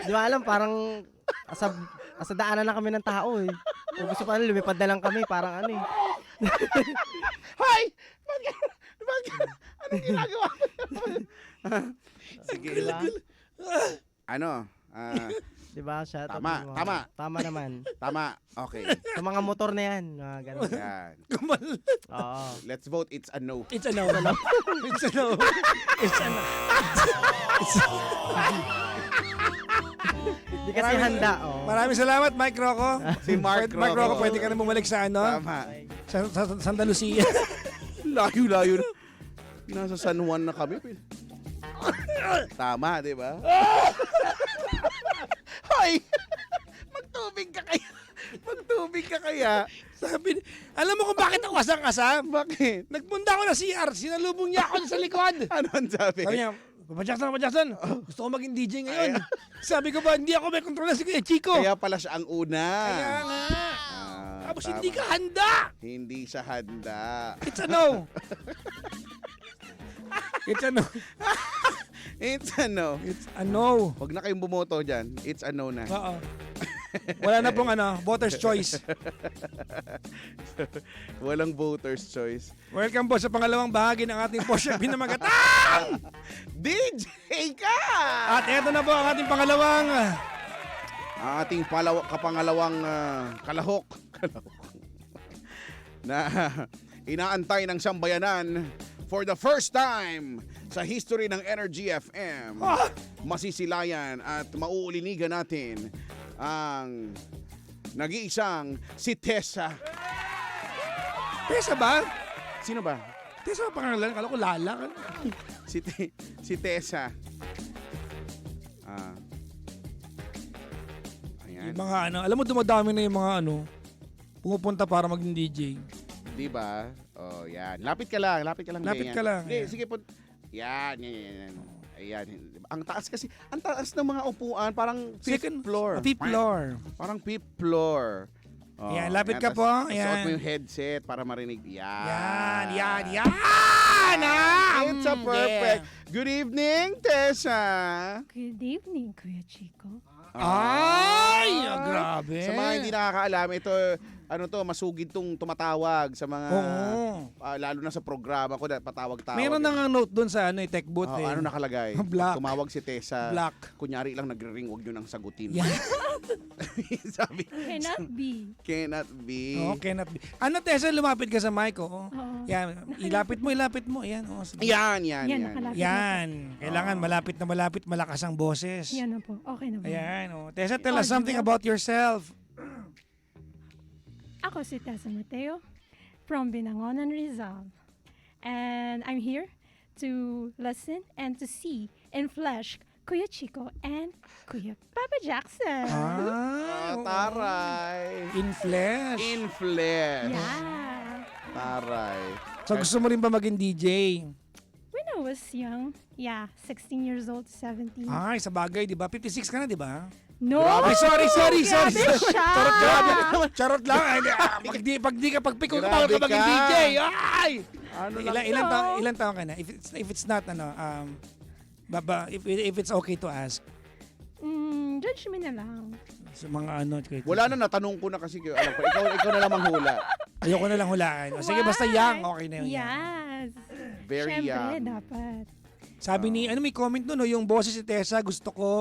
Di ba alam, parang asa daanan na kami ng tao eh. Kung gusto pa lumipad na lang kami, parang ano eh. Hoy! Anong ginagawa mo? Sige. Diba? Ano? Di ba? Shout out Tama, mo. tama. Tama naman. Tama. Okay. Sa mga motor na yan. Mga ganun. Yan. Oo. Let's vote. It's a no. It's a no. It's a no. It's a no. Di kasi handa. Oh. Maraming salamat, Mike Rocco. Si Mark Mike Rocco, Rocco. pwede ka na bumalik sa ano? Tama. Sa Santa Lucia. Layo-layo na. Nasa San Juan na kami. Tama, di ba? Hoy! Magtubig ka kaya. Magtubig ka kaya. Sabi, alam mo kung bakit ako asang-asa? Bakit? Nagpunta ako na CR, sinalubong niya ako sa likod. Ano ang sabi? Sabi niya, Papa Jackson, gusto ko maging DJ ngayon. Sabi ko ba, hindi ako may kontrol si Kuya Chico. Kaya pala siya ang una. Kaya nga. Tapos tama. hindi ka handa. Hindi siya handa. It's a no. It's a no. It's a no. It's a no. Huwag na kayong bumoto dyan. It's a no na. Oo. Wala na pong voter's choice. Walang voter's choice. Welcome po sa pangalawang bahagi ng ating Porsche Pinamagatang! DJ ka! At eto na po ang ating pangalawang Ang ating kapangalawang kalahok. Na inaantay ng sambayanan for the first time sa history ng Energy FM. Masisilayan at mauulinigan natin ang nag-iisang si Tessa. Tessa ba? Sino ba? Tessa ba pangalan? Kala ko Lala. Si Tessa. Ayan. Yung mga alam mo dumadami na yung mga pumupunta para maging DJ. Di ba? Oh, yan. Lapit ka lang. Lapit Yan. ka lang, Hindi, yan. sige po. Yan. Ayan. Ang taas ng mga upuan, parang fifth floor. Fifth floor. Parang fifth floor. Oh, Ayan, lapit ka po. Suot Ayan. mo yung headset para marinig. Yan. It's a perfect. Good evening, Tessa. Good evening, Kuya Chico. Ay, grabe. Sa mga hindi nakakaalam, ito, masugid tong tumatawag sa mga, Oo. lalo na sa programa ko, patawag-tawag. Meron na nga note doon sa tech booth eh. Ano nakalagay? Black. Tumawag si Tessa. Black. Kunyari lang nagre-ring, huwag nyo nang sagutin. Yan. Sabi, Cannot be. cannot be. Oo, cannot be. Ano, Tessa, lumapit ka sa mic, oo. Oo. Yan, ilapit mo. Ayan, oo. Sige. Yan. Yan, nakalapit Yan. Kailangan malapit, malakas ang boses. Yan na po. Okay na po. Ayan, oh. Tessa, tell us something about yourself. Ako si Tessa Mateo from Binangonan, Rizal. And I'm here to listen and to see in flesh Kuya Chico and Kuya Papa Jackson. Oo. Taray. In flesh. In flesh. Yeah. Taray. So gusto mo rin ba maging DJ? When I was young, 16 years old to 17. Ay, sa bagay, di ba? 56 ka na, di ba? No! Ay, sorry. Grabe siya! Charot lang. Ay, pag di ka pagpikon, Grabe ka maging ka. DJ. Ay! Ano Ilan taon ka na? If it's not, if it's okay to ask. Judge me na lang. Sa mga Wala na, natanong ko na kasi. Alam ko, ikaw na lang manghula. Ayoko na lang hulaan. O, sige, basta Why? young, okay na yun. Yes. Very Siyempre, young. dapat. Sabi ni, may comment no, yung boses si Tessa, gusto ko.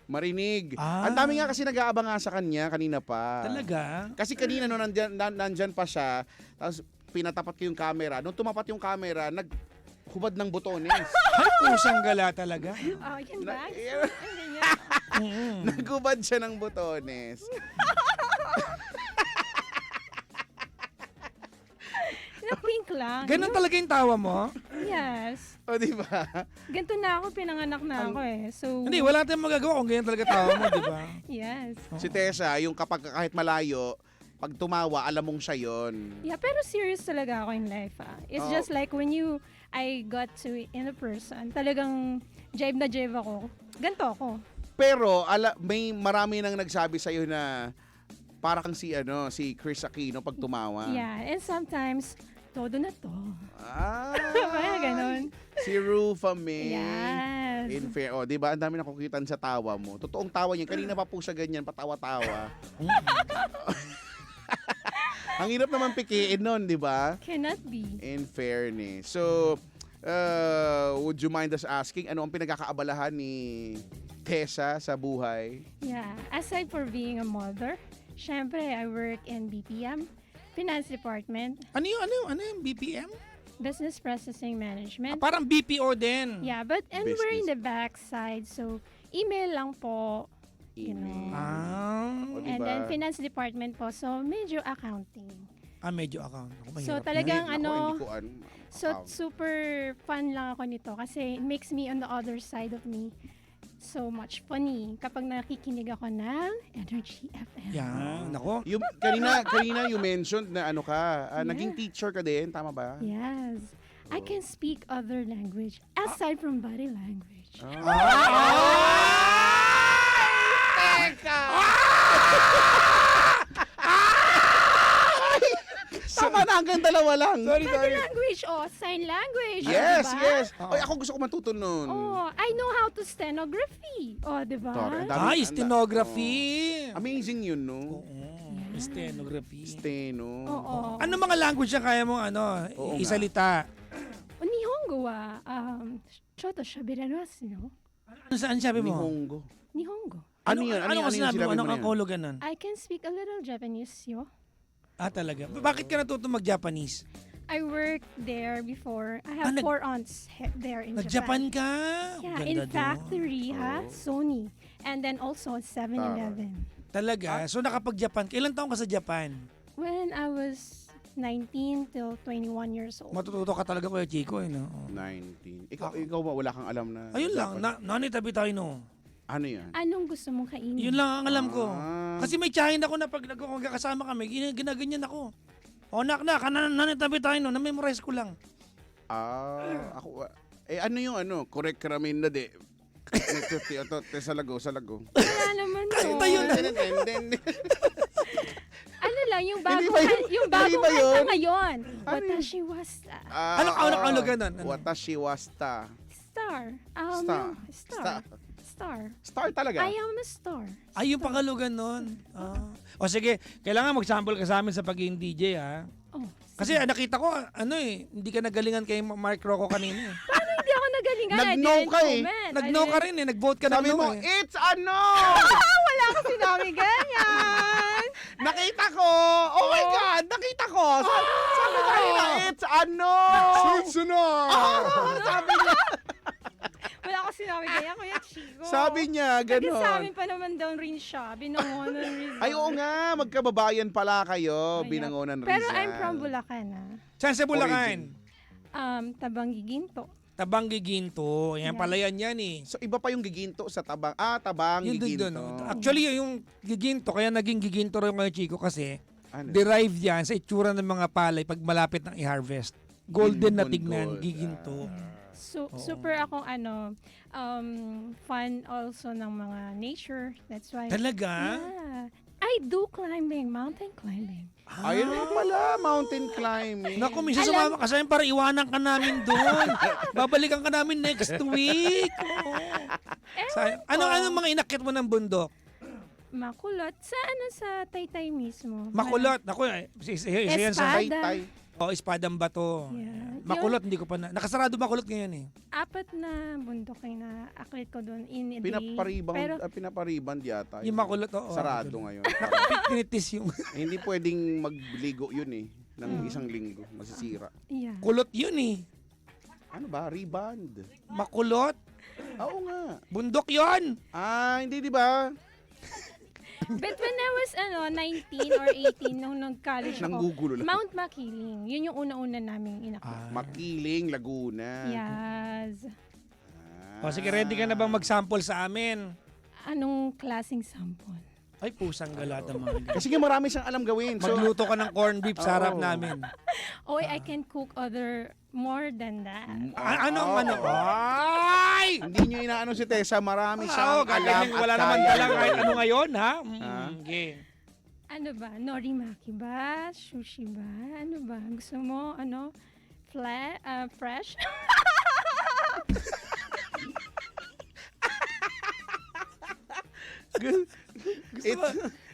Marinig. Ah. Ang dami nga kasi nag-aabang nga sa kanya kanina pa. Talaga? Kasi kanina no, nandyan pa siya, tapos pinatapat ko yung camera. Nung tumapat yung camera, naghubad ng botones. Ay, pusang gala talaga. Oh, yan ba? Na- Naghubad siya ng botones. Na-pink lang. Ganun talaga yung tawa mo? Yes. O, di ba? Ganito na ako, pinanganak na ako eh. So, Hindi, wala tayong magagawa kung ganyan talaga tawa mo, di ba? yes. Si Tessa, yung kahit malayo, pag tumawa, alam mong siya yon. Yeah, pero serious talaga ako in life ah. It's Oh. just like when I got to in a person, talagang jive na jive ako. Ganto ako. Pero may marami nang nagsabi sa iyo na para kang si Chris Aquino pag tumawa. Yeah, and sometimes, todo na to. Ah. Kaya ganun. Si Rufa May. Yes. In fair, di ba? Ang dami nakukitan sa tawa mo. Totoong tawa niya. Kanina pa po siya ganyan, patawa-tawa. Ang hirap naman pikiin nun, di ba? Cannot be. In fairness. So, would you mind us asking, ano ang pinagkakaabalahan ni Tessa sa buhay? Yeah, aside for being a mother, syempre I work in BPM, Finance Department, Ano yung BPM? Business Processing Management. Parang BPO din. Yeah, and we're in Business. the backside, so email lang po. You know. Ah, O, And diba? then Finance Department po, so medyo accounting. medyo account. Ako, mahirap So na. talagang Hindi ko so super fun lang ako nito kasi it makes me on the other side of me so much funny kapag nakikinig ako ng Energy FM. Yan, nako. Yung, kanina you mentioned na naging teacher ka din, tama ba? Yes. I can speak other language aside from body language. Tama na, hanggang dalawa lang. Sorry. Body language, sign language. Yes, diba? yes. Oy, ako gusto ko matuto nun. I know how to stenography. diba? Sorry, ang dami- Ay, stenography. Amazing yun, no? Oo, stenography. Steno. Oo. Ano mga language na kaya mong Oo nga. isalita? Nihongo wa, choto shabirarasu no? Ano saan sabi mo? Nihongo. Nihongo. Ano yun? Ano yung ang sinabi mo? sinabi Anong na ang yan? kologan nun? I can speak a little Japanese, yo. Talaga. Bakit ka natuto mag-Japanese? I worked there before. I have 4 aunts there in Nag-Japan Japan. ka? Yeah, Ganda in doon. factory, Sony. And then also 7-Eleven. Talaga? So nakapag-Japan. Ilan taong ka sa Japan? When I was 19 till 21 years old. Matututo ka talaga, Kuya Chico, no? 19. Ikaw ba, wala kang alam na? Ayun lang. Nani tabi tayo, no? Ano yan? Anong gusto mong kainin? Yun lang ang alam ko. Ah. Kasi may tsahin ako na pag nagkakasama kami, ginaganyan ako. O, nak, nanitabi tayo no. Na-memorize ko lang. Ako, ano yung ano? Correct karamin na de. Sa lago. Wala naman to. Tayo na. Ano lang, yung Hindi bago, ba yun? yung Hindi bagong ba kanta yun? ngayon. Ano yun? Watashi wasta. Ano ganun? Ano? Watashi wasta. Star. Star. Star. Star talaga? I am a star. Ay, yung pangalugan nun. O sige, kailangan mag-sample ka sa amin sa pagiging DJ, ha? Oh, Kasi nakita ko, hindi ka nagalingan kay Mark Rocco kanina. paano hindi ako nagalingan? Nag-no ka eh. Nag-no ka rin eh. Nag-vote ka Sabi ng no mo, eh. it's a no! Wala ko sinabi ganyan. Nakita ko! Oh my God! Nakita ko! Sabi ko na, it's a no! Sunod! Sabi niya, Wala ko sinabi ganyan, Kuya Chico. sabi niya, Kasi sa gano'n. amin pa naman daw rin siya. Binangonan Rizal. Ay, oo nga, magkababayan pala kayo, Kaya- Binangonan Rizal. Pero I'm from Bulacan, Saan sa Bulacan? Tabanggi Ginto. Tabang Giginto. Yan Yeah. pala yan eh. So, iba pa yung giginto sa tabang. Tabang, Yung giginto. doon. Actually, yung Giginto, kaya naging Giginto rin ngayon, Chico, kasi Ano? derived yan sa itsura ng mga palay pag malapit ng i-harvest. Golden na Gold. tignan, Giginto. So, super akong fan also ng mga nature. That's why. Talaga? Yeah. I do climbing, mountain climbing. Ayun nga pala, mountain climbing. Naku, minsan sumama ka sa amin para iwanan ka namin doon. Babalikan ka namin next week. Oo. Ano mga inakit mo ng bundok? Makulot. Sa Taytay mismo. Makulot. Naku, isa yan sa Espada. Taytay. Espadang bato. Yeah. Makulot, hindi ko pa na. Nakasarado makulot ngayon eh. 4 na bundok ay na aklit ko doon in a day. Pinapariband yata. Yung makulot, oo. Sarado ngayon. Pinitis yung Hindi pwedeng magligo yun eh. Ng isang linggo. Masisira. Yeah. kulot yun eh. Ano ba? Rebound. Makulot. Oo nga. Bundok yun. Hindi di ba? But when I was 19 or 18 nung nag-college ako, Nanggugulo lang. Mount Makiling. Yun yung una-una naming inakit. Makiling, Laguna. Yes. O sige, ready ka na bang mag-sample sa amin? Anong klaseng sample? Ay, pusang galata mga ganyan. Kasi nga marami siyang alam gawin. So, Magluto ka ng corned beef sa harap Oo. namin. Oh, I can cook more than that. Ano? Ay! hindi nyo inaano si Tessa. Marami siyang alam gaganyan. at Wala naman kaya dalang kahit gawin. ano ngayon, ha? Ah. Okay. Ano ba? Norimaki ba? Sushi ba? Ano ba? Gusto mo, fresh?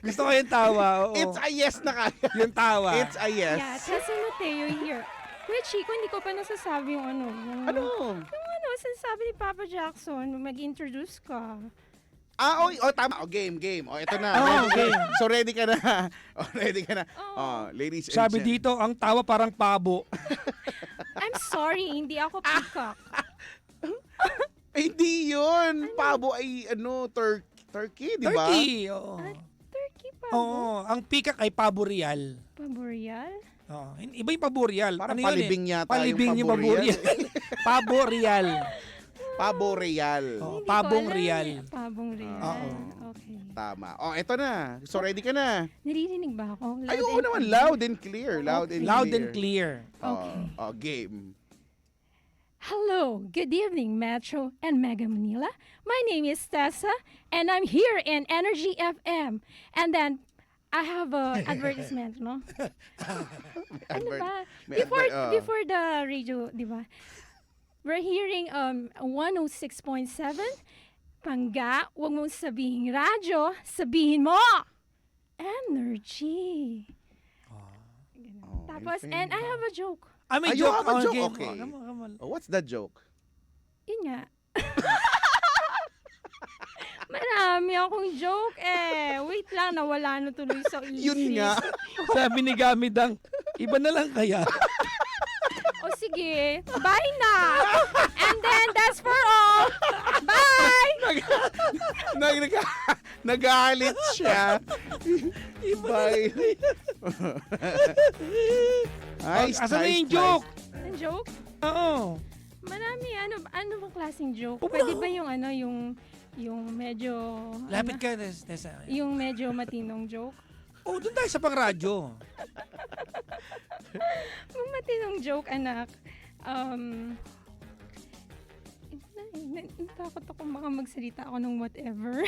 Gusto ko yung tawa. Oo. It's a yes na kaya. Yung tawa. It's a yes. Yeah, Tessa Mateo here. Kuya Chico, hindi ko pa nasasabi yung Ano? sinasabi ni Papa Jackson, mag-introduce ka. Tama. Game. Ito na. Oh, Ready. game. So, ready ka na. Ready ka na. Ladies and Sabi gents. dito, ang tawa parang pabo. I'm sorry, hindi ako peacock. Hindi yun. Pabo ay, turkey, di ba? Turkey. Oo. Turkey pa Oo. Ang pikak ay pabo real. Paboreal? Oo. Iba yung pabo real. Parang Ano yun palibing eh? yata Palibing yung yung pabo pabo real. real. Pabo real. Pabo real. Oo. Hindi ko Pabong alam real. eh. Pabong real. Oo. Okay. Tama. Ito na. So, ready ka na. Naririnig ba ako? Ay, oo and naman. clear? Loud and clear. Loud and Loud clear. and clear. Okay. Game. Hello, good evening, Metro and Mega Manila. My name is Tessa, and I'm here in Energy FM. And then, I have a advertisement, no? Ano ba? Before the radio, di ba? We're hearing 106.7. Pangga, huwag mong sabihin radyo, sabihin mo! Energy. Ganun. Tapos, and I have a joke. May You joke. have a joke? Game. Okay. Come on. What's that joke? Yun nga. Marami akong joke eh. Wait lang, nawala na tuloy sa isip. Yun nga. Sabi ni Gamidang, iba na lang kaya. O sige, bye na. And then, that's for all. Bye! Nagalit siya. Bye. Ay, Asan na yung joke? Ang joke? Oo. Marami. Ano bang klaseng joke? Pwede ba yung medyo... Lapit ka, Tessa. Yung medyo matinong joke? Doon tayo sa pang-radyo. Matinong joke, anak. Natakot ako baka magsalita ako ng whatever.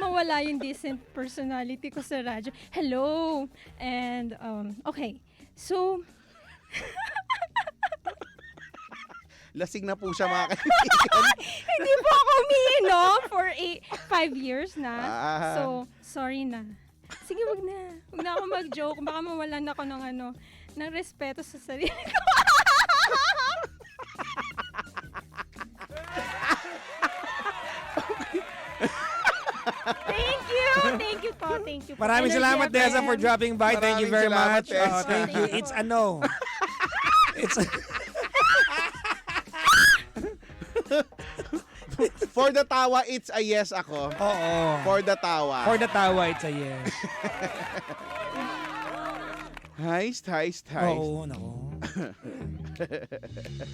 Mawala yung decent personality ko sa radyo. Hello! And, okay. So, Lasing na po siya mga kaibigan. hindi po ako umiinom for 5 years na. Ah. So, sorry na. Sige, wag na. Wag na ako mag-joke. Baka mawalan ako ng respeto sa sarili ko. Thank you. Thank you po. Thank you po. Maraming Energy salamat, Deza, FM. for dropping by. Thank you very Maraming salamat, much. Tessa. Thank you. Thank you It's po. a no. It's For the tawa, it's a yes ako. Oo. For the tawa. For the tawa, it's a yes. Heist. Oo, nako.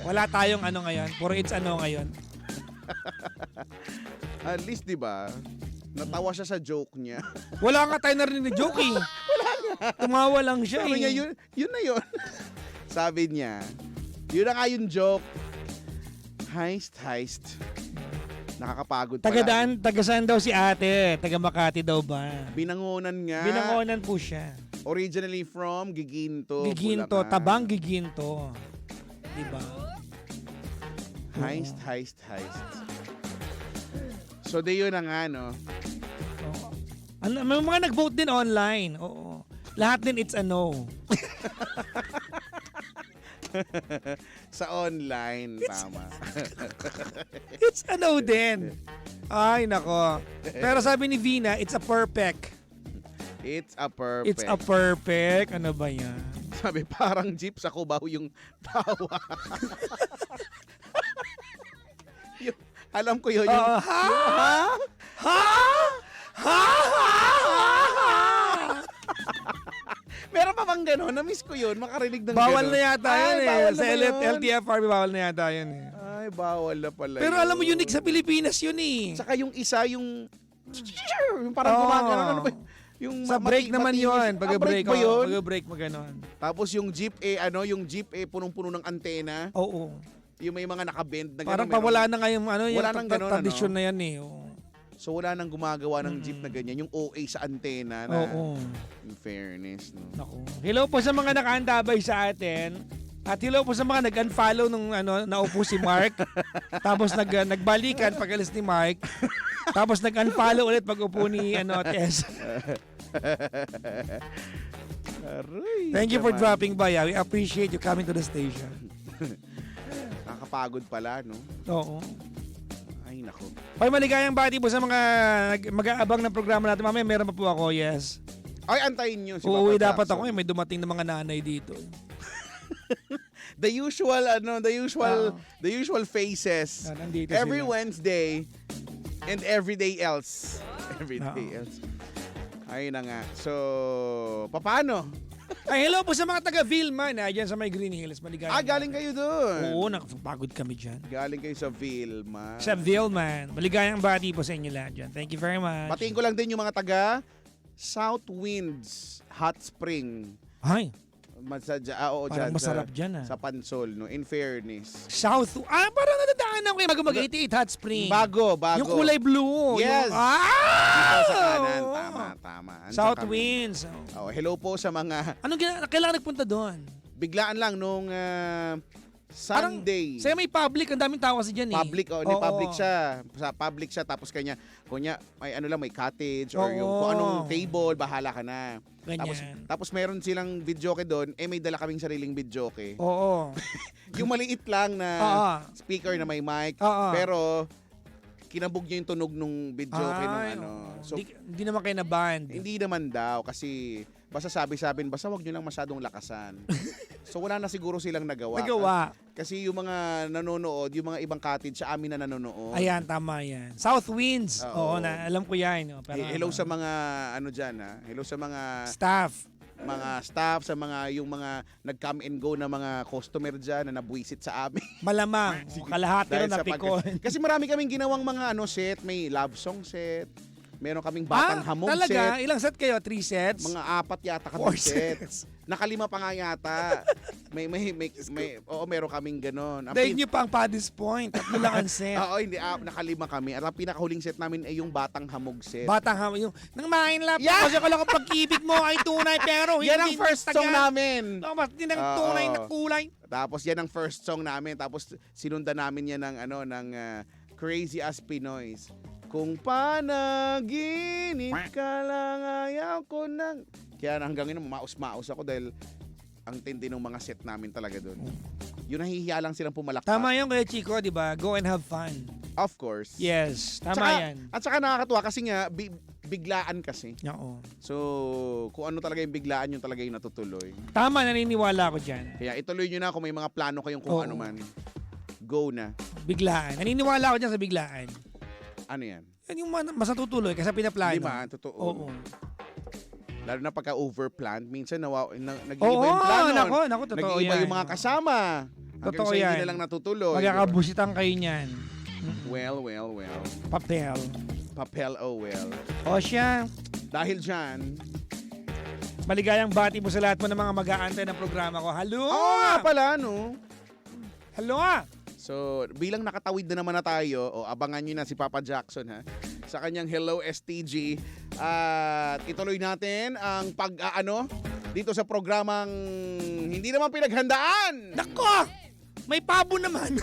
Wala tayong ano ngayon. Puro it's ano ngayon. At least, di ba, natawa siya sa joke niya. Wala nga tayo narinig na joke eh. Tumawa lang siya Sabi eh. niya, yun na yun. Sabi niya, yun na nga yung joke. Heist. Nakakapagod pala. Taga saan daw si ate? Taga Makati daw ba? Binangonan nga. Binangonan po siya. Originally from Giginto. Giginto, Bulacan. Tabang Giginto. Diba? Heist. So, di yun na nga, no? Oo. Ano, may mga nag-vote din online. Oo. Lahat din it's a no. Sa online, tama. It's a no din. Ay, nako. Pero sabi ni Vina, it's a perfect. It's a perfect. It's a perfect. Ano ba yan? Sabi, parang jeep sa Cubao yung tawa. Alam ko yun. Yung, meron pa bang gano'n? Na-miss ko yun. Makarinig ng Bawal gano'n. na yata Ay, yun eh. bawal Sa na ba yun? LTFRB, bawal na yata yun eh. Ay, bawal na pala Pero yun. alam mo, unique sa Pilipinas yun eh. Saka yung isa, yung parang Oo. gumagano. Ano ba? Yung Sa break naman yun. Pag-break ba yun? Pag-break mo ganon. Tapos yung jeep, punong-puno ng antena. Oo. Yung may mga nakabend na gano'n. Parang meron. pawala na nga yung ano, yung Wala nang ganon, tradisyon ano? na yan eh. Oo. So wala nang gumagawa ng jeep na ganyan. Yung OA sa antena na. Oo. In fairness, no? Naku. Hello po sa mga nakaantabay sa atin. At hello po sa mga nag-unfollow nung naupo si Mark. Tapos nagbalikan pag alis ni Mark. Tapos nag-unfollow ulit pag upo ni Tess. Aray, Thank you for naman. dropping by. We appreciate you coming to the station. Nakakapagod pala, no? Oo. Ay, nako. Hoy, maligayang bati po sa mga mag-aabang ng programa natin. Mamaya meron pa po ako, yes. Ay, antayin nyo si Uuwi Papa dapat Jackson. ako. May dumating na mga nanay dito. The usual faces. Nandito Every sila. Wednesday and every day else. Every Oo. day else. Ay na nga. So, paano? Ay, hello po sa mga taga-Vilma na dyan sa may Green Hills. Maligayang Galing kayo doon. Oo, nakapagod kami dyan. Galing kayo sa Vilma. Sa Vilman. Maligayang bati po sa inyo lahat dyan. Thank you very much. Batiin ko lang din yung mga taga South Winds Hot Spring. Ay, Oo, parang dyan, masarap dyan ah. sa Pansol, no? In fairness. Parang nadadaanan ko yung bago mag-88 Hot Spring. Bago. Yung kulay blue. Yes. Yung, Dito sa kanan. Oo. Tama. Andyan South kami. Winds. Hello po sa mga Kailangan nagpunta doon? biglaan lang nung Sunday. Sa'yo may public. Ang daming tao kasi dyan eh. Public, Oo. public siya. Sa public siya, tapos kunya, may may cottage or yung Oo. kung anong table, bahala ka na. Ganyan. Tapos meron silang videoke doon, may dala kaming sariling videoke. Oo. Yung maliit lang na Oo. speaker na may mic, Oo. pero kinabog niya yung tunog nung videoke nung Ay, ano. oo. So, Hindi naman kayo na-band. hindi naman daw kasi basta sabi-sabi, basta wag nyo lang masyadong lakasan. So wala na siguro silang nagawa. Nagawa. Kasi yung mga nanonood, yung mga ibang cottage sa amin na nanonood. Ayan, tama yan. South Winds. Oo. Oo, alam ko yan. No? Pero, Hello sa mga dyan ha. Hello sa mga staff. sa yung mga nag-come and go na mga customer dyan na nabwisit sa amin. Malamang. Kalahati rin Dahil sa napikon. Kasi marami kaming ginawang mga set, may love song set, Meron kaming batang hamog talaga? set. Ilang set kayo? 3 sets? Mga 4 yata 4 kami set. Nakalima pa nga yata. Oo, meron kaming ganon. Dahil nyo pa ang Paddy's Point. Tatlo lang ang set. Oo, hindi, nakalima kami. At ang pinakahuling set namin ay yung batang hamog set. Batang hamog. Yung, nang main lap. Yeah! Kasi akala ko pag-ibig mo ay tunay pero Yan hindi ang first tagal. song namin. Mas din ang Oo. tunay na kulay. Tapos yan ang first song namin. Tapos sinundan namin yan ng Crazy as Pinoys. Kung panaginip ka lang ayaw ko nang... Kaya hanggang ngayon maus-maus ako dahil ang tindi ng mga set namin talaga doon. Yung nahihiya lang silang pumalakpak. Tama yun Kuya Chico, di ba? Go and have fun. Of course. Yes, tama Tsaka- yan. At saka nakakatuwa kasi nga, biglaan kasi. Oo. So, kung ano talaga yung biglaan, yung talaga yung natutuloy. Tama, naniniwala ako dyan. Kaya ituloy nyo na kung may mga plano kayong kung Oo. ano man. Go na. Biglaan. Naniniwala ako dyan sa biglaan. Ano yan? Yan yung mas natutuloy kaysa pinaplano. Di ba? Totoo. Oo. Lalo na pagka overplanned, minsan nag-iiba Oo, yung plano. nako, totoo Nag-iiba yan. yung mga kasama. Totoo Hanggang sa yan. hindi na lang natutuloy. Magkakabusitan kayo niyan. Well. Papel. Papel, oh well. O siya, Dahil dyan, maligayang bati mo sa lahat mo ng mga mag-aantay ng programa ko. Hello! oo nga pala, no? Hello! So, bilang nakatawid na naman na tayo, abangan nyo na si Papa Jackson, ha? Sa kanyang Hello STG. At ituloy natin ang dito sa programang hindi naman pinaghandaan. Nako! May pabo naman.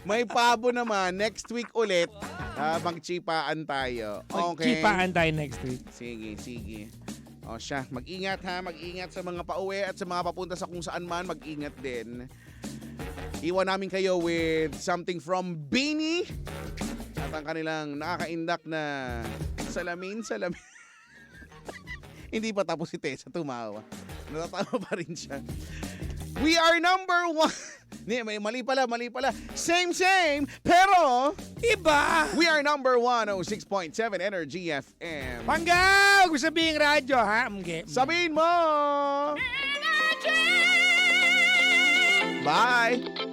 May pabo naman. Next week ulit, magchipaan tayo. Okay. Chipaan tayo next week. Sige. O siya, mag-ingat ha. Mag-ingat sa mga pauwi at sa mga papunta sa kung saan man. Mag-ingat din. Iwan namin kayo with something from Beanie. At ang kanilang nakakaindak na salamin. Hindi pa tapos si Tessa tumawa. Natatawa pa rin siya. We are number 1. Mali pala. Same, pero Iba! we are number 106.7 Energy FM. Panggaw! Kung sabihin radyo, ha? Sabihin mo! Bye!